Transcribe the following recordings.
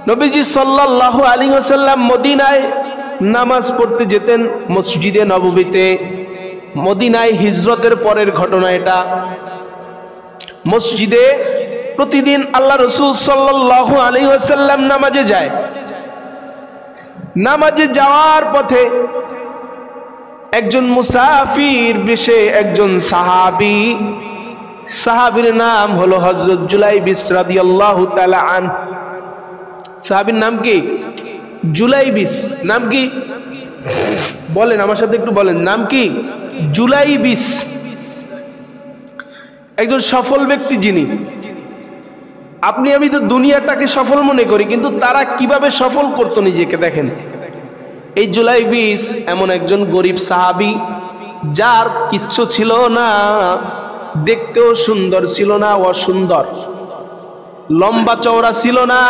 নবীজি সাল্লাল্লাহু আলাইহি ওয়াসাল্লাম মদিনায় নামাজ পড়তে যেতেন মসজিদে নববীতে। মদিনায় হিজরতের পরের ঘটনা এটা। মসজিদে প্রতিদিন আল্লাহ রাসূল সাল্লাল্লাহু আলাইহি ওয়াসাল্লাম নামাজে যায়। নামাজে যাওয়ার পথে একজন মুসাফির বেশে একজন সাহাবীর নাম হলো হযরত জুলাইবিস রাদিয়াল্লাহু তাআলা আনহু। সাহাবীর নাম কি? জুলাইবিস। নাম কি বলেন, আমার সাথে একটু বলেন, নাম কি? জুলাইবিস। একজন সফল ব্যক্তি যিনি, আপনি আমি তো দুনিয়াটাকে সফল মনে করি, কিন্তু তারা কিভাবে সফল করতো নিজেকে দেখেন। এই জুলাইবিস এমন একজন গরিব সাহাবী, যার কিচ্ছু ছিল না, দেখতেও সুন্দর ছিল না, অসুন্দর, লম্বা চওড়া ছিল না,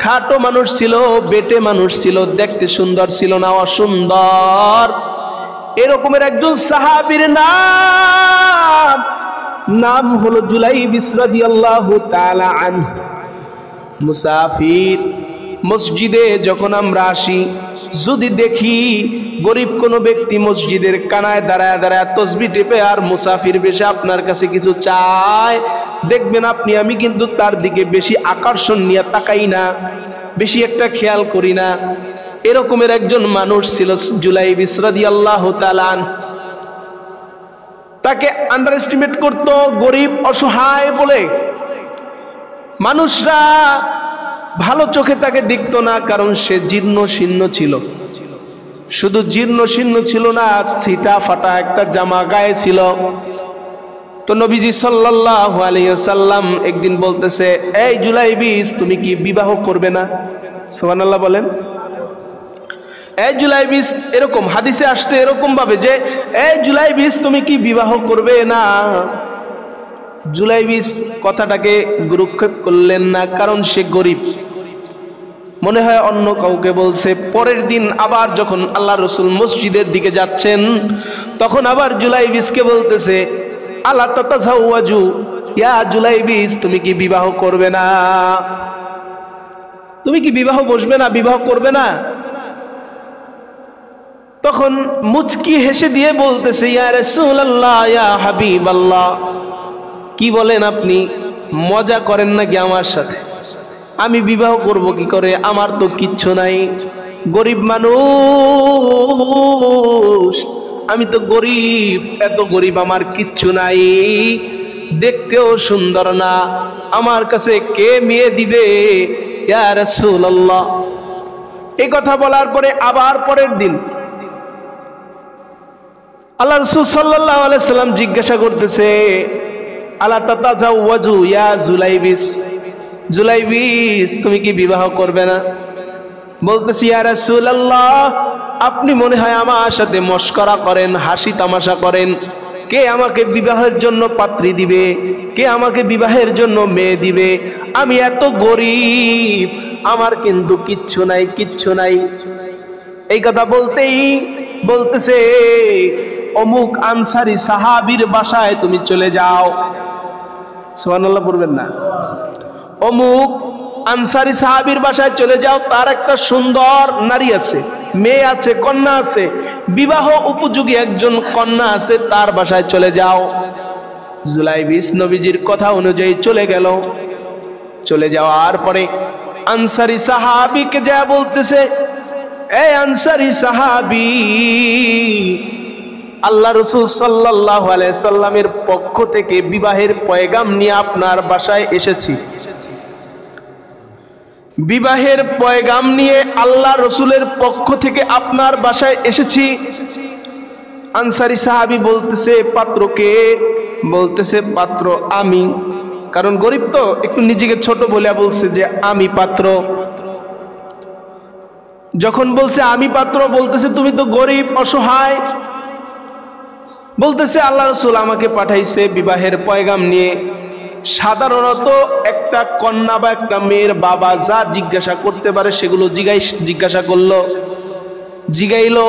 খাটো মানুষ ছিল, বেটে মানুষ ছিল, দেখতে সুন্দর ছিল না, অসুন্দর। এরকমের একজন সাহাবীর নাম হলো জুলাইবিস রাদিয়াল্লাহু তাআলা আনহু। মুসাফির। মসজিদে যখন আমরা আসি, যদি দেখি গরিব কোনো ব্যক্তি মসজিদের কানায় দাঁড়ায় দাঁড়ায় তসবিহ টেপে আর মুসাফির বেশে আপনার কাছে কিছু চায়, দেখবেন আপনি আমি কিন্তু তার দিকে বেশি আকর্ষণ নিয়ে তাকাই না, বেশি একটা খেয়াল করি না। এরকমের একজন মানুষ ছিল জুলাইবিস রাদিয়াল্লাহু তাআলা আনহু। তাকে আন্ডার এস্টিমেট করত, গরিব অসহায় বলে। মানুষরা ভালো চোখে তাকে দেখতো না, কারণ সে জীর্ণ শীর্ণ ছিল। শুধু জীর্ণ শীর্ণ ছিল না, ছিটা ফাটা একটা জামা গায়ে ছিল। তো নবীজি সাল্লাল্লাহু আলাইহি ওয়াসাল্লাম একদিন বলতেছে, এই জুলাইবিস, তুমি কি বিবাহ করবে না? সুবহানাল্লাহ বলেন। এই জুলাইবিস, এরকম হাদিসে আসছে এরকম ভাবে যে, এই জুলাইবিস, তুমি কি বিবাহ করবে না? জুলাইবিস কথাটাকে গুরুক্ষেপ করলেন না, কারণ সে গরিব, মনে হয় অন্য কাউকে বলছে। পরের দিন আবার যখন আল্লাহ রাসূল মসজিদের দিকে যাচ্ছেন, তখন আবার জুলাইবিসকে বলতেছে, আলা তাতাজাওয়াজু ইয়া জুলাইবিস, তুমি কি বিবাহ করবে না? তুমি কি বিবাহ বসবে না, বিবাহ করবে না? তখন মুচকি হেসে দিয়ে বলতেছে, ইয়া রাসূলুল্লাহ, ইয়া হাবিবাল্লাহ, কি বলেন আপনি? মজা করেন নাকি আমার সাথে? আমি বিবাহ করব কি করে? আমার তো কিচ্ছু নাই, গরিব মানুষ, আমি তো গরিব, এত গরিব, আমার কিচ্ছু নাই, দেখতেও সুন্দর না, আমার কাছে কে মেয়ে দিবে ইয়া রাসূলুল্লাহ? এই কথা বলার পরে আবার পরের দিন আল্লাহ রাসূল সাল্লাল্লাহু আলাইহি সাল্লাম জিজ্ঞাসা করতেছে, আলা তাতাজাওয়াজু ইয়া জুলাইবিস, জুলাইবিস, তুমি কি বিবাহ করবে না? বলতেছি, ইয়া রাসূলুল্লাহ, আপনি মনে হয় আমার সাথে মশকরা করেন, হাসি তামাশা করেন। কে আমাকে বিবাহের জন্য পাত্রী দিবে? কে আমাকে বিবাহের জন্য মেয়ে দিবে? আমি এত গরিব, আমার কিন্তু কিচ্ছু নাই, কিচ্ছু নাই। এই কথা বলতেই বলতেছে, অমুক আনসারী সাহাবীর বাসায় তুমি চলে যাও। সুবহানাল্লাহ পড়বেন না? অমুক আনসারী সাহাবীর বাসায় চলে যাও, তার একটা সুন্দর নারী আছে, মেয়ে আছে, কন্যা আছে, বিবাহ উপযোগী একজন কন্যা আছে, তার বাসায় চলে যাও। জুলাইবিস নবীজির কথা অনুযায়ী চলে গেল। চলে যাওয়ার পরে আনসারী সাহাবীকে যা বলতেছে, এই আনসারী সাহাবী, আল্লাহ রাসূল সাল্লাল্লাহু আলাইহি সাল্লামের পক্ষ থেকে বিবাহের পয়গাম নিয়ে আপনার বাসায় এসেছি। বিবাহের পয়গাম নিয়ে আল্লাহ রাসূলের পক্ষ থেকে আপনার বাসায় এসেছি। আনসারী সাহাবী বলতেছে, পাত্রকে? বলতেছে, পাত্র আমি। কারণ গরিব তো একটু নিজেকে ছোট বলে বলছে যে আমি পাত্র। যখন বলছে আমি পাত্র, বলতেছে তুমি তো গরিব অসহায়। বলতেছে আল্লাহ রাসূল আমাকে পাঠাইছে বিবাহের পয়গাম নিয়ে। সাধারণত একটা কন্যা বা একটা মেয়ের বাবা যা জিজ্ঞাসা করতে পারে সেগুলো জিজ্ঞাসা করলো, জিগাইলো।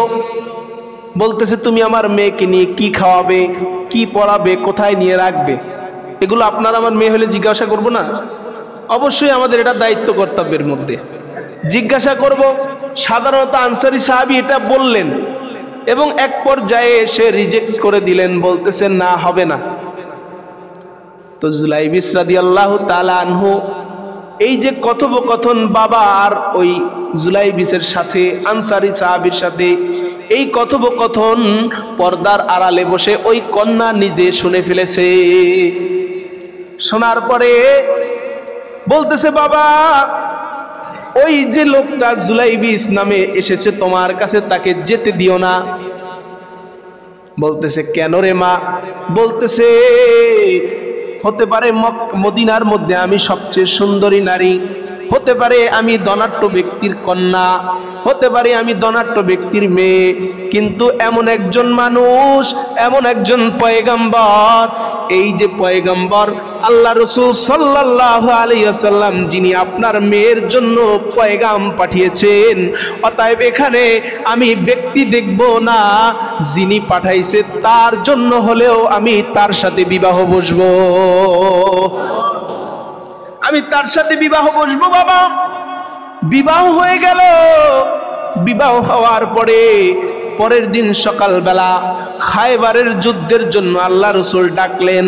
বলতেছে তুমি আমার মেয়েকে নিয়ে কি খাওয়াবে, কি পড়াবে, কোথায় নিয়ে রাখবে? এগুলো আপনার আমার মেয়ে হলে জিজ্ঞাসা করবো না? অবশ্যই আমাদের এটা দায়িত্ব কর্তব্যের মধ্যে। জিজ্ঞাসা করব, সাধারণত আনসারী সাহাবী এটা বললেন এবং এক পর্যায়ে এসে রিজেক্ট করে দিলেন, বলতেছেন না, হবে না। তো জুলাইবিস রাদিয়াল্লাহু তাআলা আনহু এই যে কথোপকথন বাবা আর ওই জুলাইবিসের সাথে, আনসারী সাহাবীর সাথে, এই কথোপকথন পর্দার আড়ালে বসে ওই কন্যা নিজে শুনে ফেলেছে। শোনার পরে বলতেছে, বাবা ওই যে লোকটা জুলাইবিস নামে এসেছে তোমার কাছে, তাকে যেতে দিও না। বলতেছে, কেন রে মা? বলতেছে, হতে পারে মদিনার মধ্যে আমি সবচেয়ে সুন্দরী নারী, হতে পারে আমি ধনাঢ্য ব্যক্তির কন্যা, হতে পারে আমি ধনাঢ্য ব্যক্তির মেয়ে, কিন্তু এমন একজন মানুষ, এমন একজন পয়গম্বর, এই যে পয়গম্বর আল্লাহ রাসূল সাল্লাল্লাহু আলাইহি ওয়াসাল্লাম, যিনি আপনার মেয়ের জন্য পয়গাম পাঠিয়েছেন, অতএব এখানে আমি ব্যক্তি দেখব না, যিনি পাঠাইছে তার জন্য হলেও আমি তার সাথে বিবাহ বসবো, আমি তার সাথে বিবাহ বসবো। বাবা বিবাহ হয়ে গেল। বিবাহ হওয়ার পরে পরের দিন সকালবেলা খায়বারের যুদ্ধের জন্য আল্লাহ রাসূল ডাকলেন,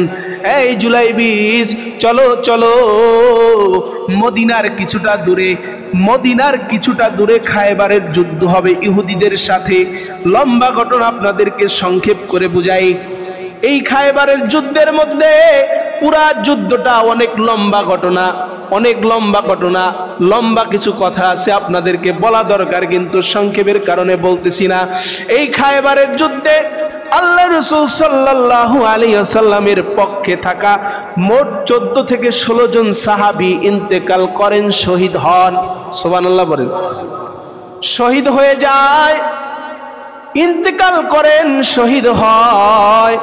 এই জুলাইবিস চলো চলো, মদিনার কিছুটা দূরে খায়বারের যুদ্ধ হবে ইহুদিদের সাথে। লম্বা ঘটনা আপনাদেরকে সংক্ষেপ করে বুঝাই। এই খায়বারের যুদ্ধের মধ্যে পুরা যুদ্ধটা অনেক লম্বা ঘটনা, লম্বা কিছু কথা আছে আপনাদেরকে বলা দরকার, কিন্তু সংক্ষেপের কারণে বলতেছি না। এই খায়বারের যুদ্ধে আল্লাহ রাসূল সাল্লাল্লাহু আলাইহি ওয়াসাল্লামের পক্ষে থাকা মোট 14 থেকে 16 জন সাহাবী ইন্তেকাল করেন, শহীদ হন। সুবহানাল্লাহ বলেন। শহীদ হয়ে যায়, ইন্তেকাল করেন, শহীদ হয়,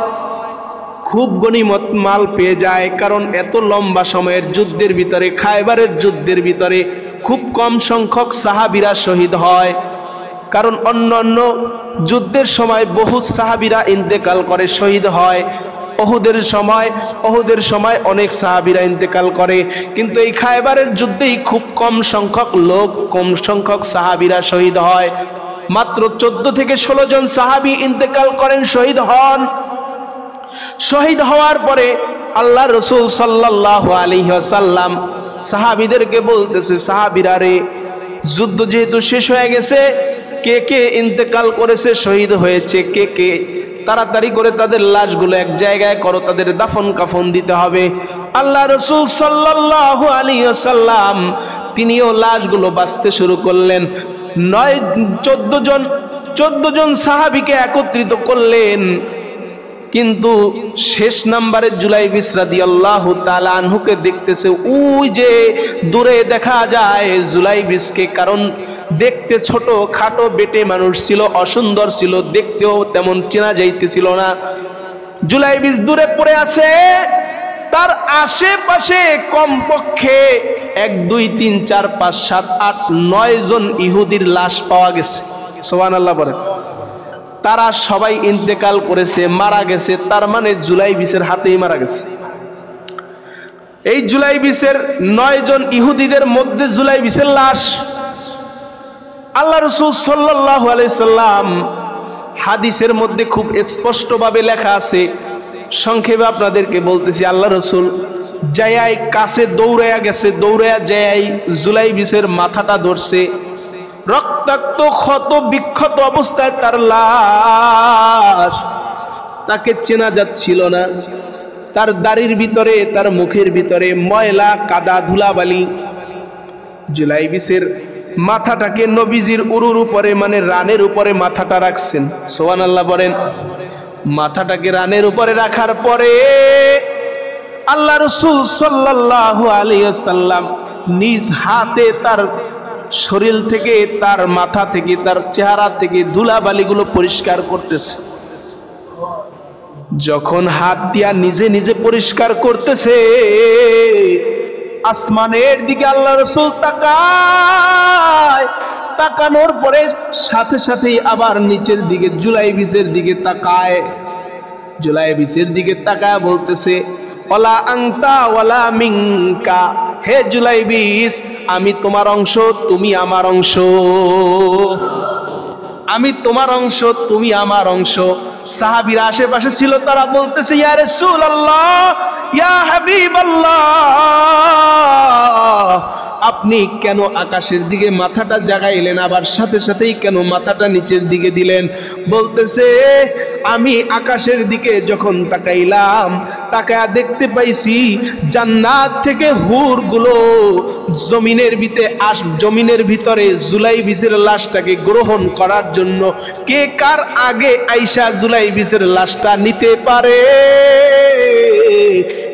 খুব গনিমত মাল পেয়ে যায়। কারণ এত লম্বা সময়ের যুদ্ধের ভিতরে, খায়বারের যুদ্ধের ভিতরে খুব কম সংখ্যক সাহাবীরা শহীদ হয়। কারণ অন্যান্য যুদ্ধের সময় বহু সাহাবীরা ইন্তেকাল করে, শহীদ হয়। ওহুদের সময় অনেক সাহাবীরা ইন্তেকাল করে, কিন্তু এই খায়বারের যুদ্ধেই খুব কম সংখ্যক সাহাবীরা শহীদ হয়। মাত্র 14 থেকে 16 জন সাহাবী ইন্তেকাল করেন, শহীদ হন। শহীদ হওয়ার পরে আল্লাহ রাসূল সাল্লাল্লাহু আলাইহি ওয়াসাল্লাম সাহাবীদেরকে বলতেছে, সাহাবীরা রে, যুদ্ধ যেহেতু শেষ হয়ে গেছে, কে কে ইন্তেকাল করেছে, শহীদ হয়েছে, কে তাড়াতাড়ি করে তাদের লাশগুলো এক জায়গায় করো, তাদের দাফন কাফন দিতে হবে। আল্লাহ রাসূল সাল্লাল্লাহু আলাইহি ওয়াসাল্লাম তিনিও লাশগুলো বাছতে শুরু করলেন। 14 জন সাহাবীকে একত্রিত করলেন, কিন্তু শেষ নাম্বারে জুলাইবিস রাদিয়াল্লাহু তাআলা আনহুকে দেখতেছে, ওই যে দূরে দেখা যায় জুলাইবিসকে। কারণ দেখতে ছোট খাটো বেটে মানুষ ছিল, অসুন্দর ছিল, দেখতেও তেমন চেনা যাইতেছিল না। জুলাইবিস দূরে পড়ে আছে, তার আশেপাশে কমপক্ষে 1 2 3 4 5 7 8 9 জন ইহুদির লাশ পাওয়া গেছে। সুবহানাল্লাহ বলেন। তারা সবাই ইন্তেকাল করেছে, মারা গেছে, তার মানে জুলাইবিসের হাতেই মারা গেছে। এই জুলাইবিসের 9 জন ইহুদিদের মধ্যে জুলাইবিসের লাশ। আল্লাহ রাসূল সাল্লাল্লাহু আলাইহি সাল্লাম হাদিসের মধ্যে খুব স্পষ্টভাবে লেখা আছে, সংক্ষেপে আপনাদেরকে বলতেছি। আল্লাহ রাসূল যাই কাছে দৌড়ায়া গেছে, দৌড়ায়া যাই জুলাইবিসের মাথাটা ধরছে, রক্তাক্ত ক্ষত বিক্ষত অবস্থায় তার লাশ, তাকে চেনা যাচ্ছিল না। তার দাড়ির ভিতরে, তার মুখের ভিতরে ময়লা, কাদা, ধুলাবালি। জুলাইবিসের মাথাটাকে নবীজির উরুর উপরে, মানে রানের উপরে মাথাটা রাখছেন। সুবহানাল্লাহ বলেন। মাথাটাকে রানের উপরে রাখার পরে আল্লাহ রাসূল সাল্লাল্লাহু আলাইহি ওয়াসাল্লাম নিজ হাতে তার শরীর থেকে, তার মাথা থেকে, তার চেহারা থেকে ধুলাবালিগুলো পরিষ্কার করতেছে। যখন হাত দিয়া নিজে নিজে পরিষ্কার করতেছে, আসমানের দিকে আল্লাহ রাসূল তাকায়, তাকানোর পরে সাথে সাথেই আবার নিচের দিকে জুলাইবিসের দিকে তাকায়। জুলাইবিসের দিকে তাকায় বলতেছে, ওয়ালা আনতা ওয়ালা মিনকা, হে জুলাইবিস, আমি তোমার অংশ, তুমি আমার অংশ, আমি তোমার অংশ, তুমি আমার অংশ। সাহাবীরা আশেপাশে ছিল, তারা বলতেছে ইয়া রাসূলুল্লাহ, ইয়া হাবিবাল্লাহ, আপনি কেন আকাশের দিকে মাথাটা জাগাইলেন, আবার সাথে সাথেই কেন মাথাটা নিচের দিকে দিলেন? বলতেছে আমি আকাশের দিকে যখন তাকাইলাম, তাকায়া দেখতে পাইছি জান্নাত থেকে হুরগুলো জমিনের ভিতরে জুলাইবিসের লাশটাকে গ্রহণ করার জন্য কে কার আগে আইসা জুলাইবিসের লাশটা নিতে পারে,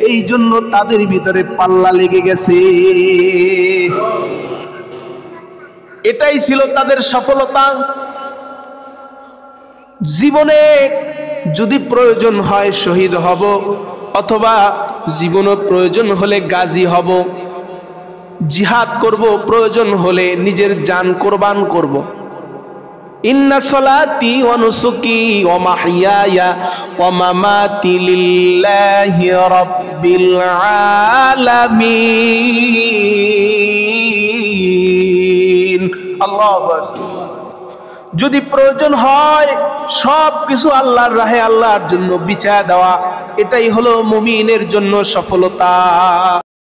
এই জন্য তাদের ভিতরে পাল্লা লেগে গেছে। এটাই ছিল তাদের সফলতা। জীবনে যদি প্রয়োজন হয় শহীদ হব, অথবা জীবনে প্রয়োজন হলে গাজী হব, জিহাদ করব, প্রয়োজন হলে নিজের জান কোরবান করব। ইন্না সলাতি ওয়া নুসুকি ওয়া মাহইয়ায়া ওয়া মামাতি লিল্লাহি রাব্বিল আলামিন। আল্লাহু আকবার। যদি প্রয়োজন হয় সব কিছু আল্লাহর রাহে, আল্লাহর জন্য বিছায়া দেওয়া, এটাই হলো মুমিনের জন্য সফলতা।